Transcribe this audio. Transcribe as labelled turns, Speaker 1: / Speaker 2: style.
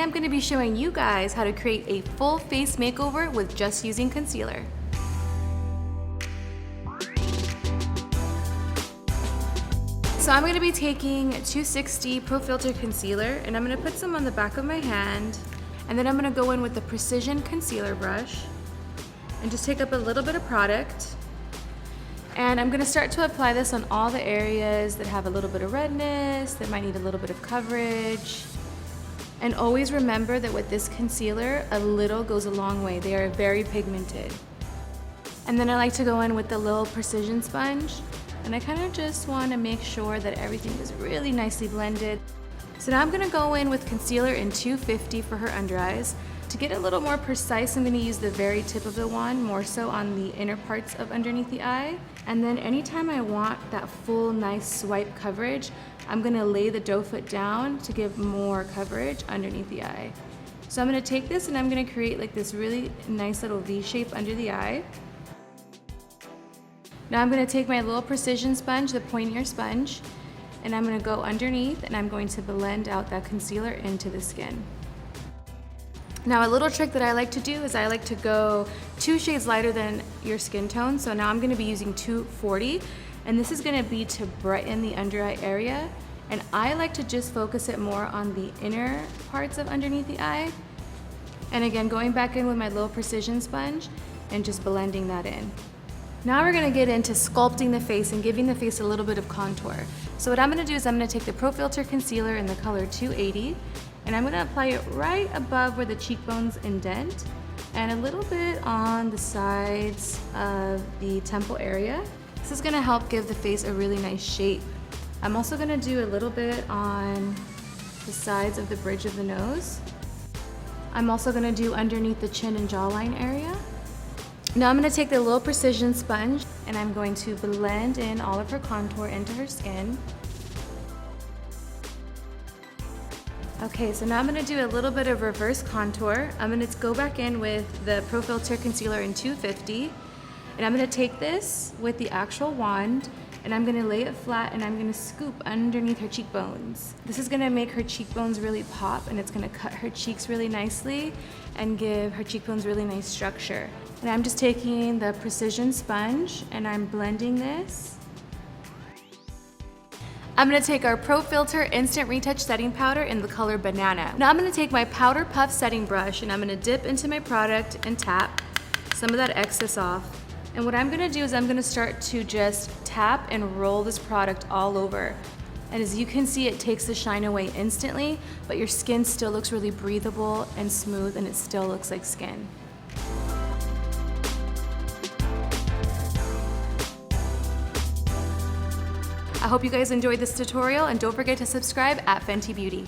Speaker 1: I'm going to be showing you guys how to create a full face makeover with just using concealer. So I'm going to be taking 260 Pro Filter concealer, and I'm going to put some on the back of my hand, and then I'm going to go in with the Precision Concealer brush and just take up a little bit of product. And I'm going to start to apply this on all the areas that have a little bit of redness, that might need a little bit of coverage. And always remember that with this concealer, a little goes a long way. They are very pigmented. And then I like to go in with the little precision sponge, and I kind of just want to make sure that everything is really nicely blended. So now I'm going to go in with concealer in 250 for her under eyes. To get a little more precise, I'm going to use the very tip of the wand, more so on the inner parts of underneath the eye. And then anytime I want that full nice swipe coverage, I'm going to lay the doe foot down to give more coverage underneath the eye. So I'm going to take this and I'm going to create like this really nice little V shape under the eye. Now I'm going to take my little precision sponge, the pointier sponge, and I'm going to go underneath and I'm going to blend out that concealer into the skin. Now a little trick that I like to do is I like to go 2 shades lighter than your skin tone. So now I'm going to be using 240, and this is going to be to brighten the under eye area. And I like to just focus it more on the inner parts of underneath the eye. And again, going back in with my little precision sponge and just blending that in. Now we're going to get into sculpting the face and giving the face a little bit of contour. So what I'm going to do is I'm going to take the Pro Filter concealer in the color 280, and I'm going to apply it right above where the cheekbones indent and a little bit on the sides of the temple area. This is going to help give the face a really nice shape. I'm also going to do a little bit on the sides of the bridge of the nose. I'm also going to do underneath the chin and jawline area. Now I'm going to take the little precision sponge and I'm going to blend in all of her contour into her skin. Okay, so now I'm going to do a little bit of reverse contour. I'm going to go back in with the Pro Filter concealer in 250, and I'm going to take this with the actual wand and I'm going to lay it flat and I'm going to scoop underneath her cheekbones. This is going to make her cheekbones really pop, and it's going to cut her cheeks really nicely and give her cheekbones really nice structure. And I'm just taking the precision sponge and I'm blending this. I'm going to take our Pro Filter Instant Retouch Setting Powder in the color Banana. Now I'm going to take my Powder Puff Setting Brush and I'm going to dip into my product and tap some of that excess off. And what I'm going to do is I'm going to start to just tap and roll this product all over. And as you can see, it takes the shine away instantly, but your skin still looks really breathable and smooth, and it still looks like skin. I hope you guys enjoyed this tutorial, and don't forget to subscribe at Fenty Beauty.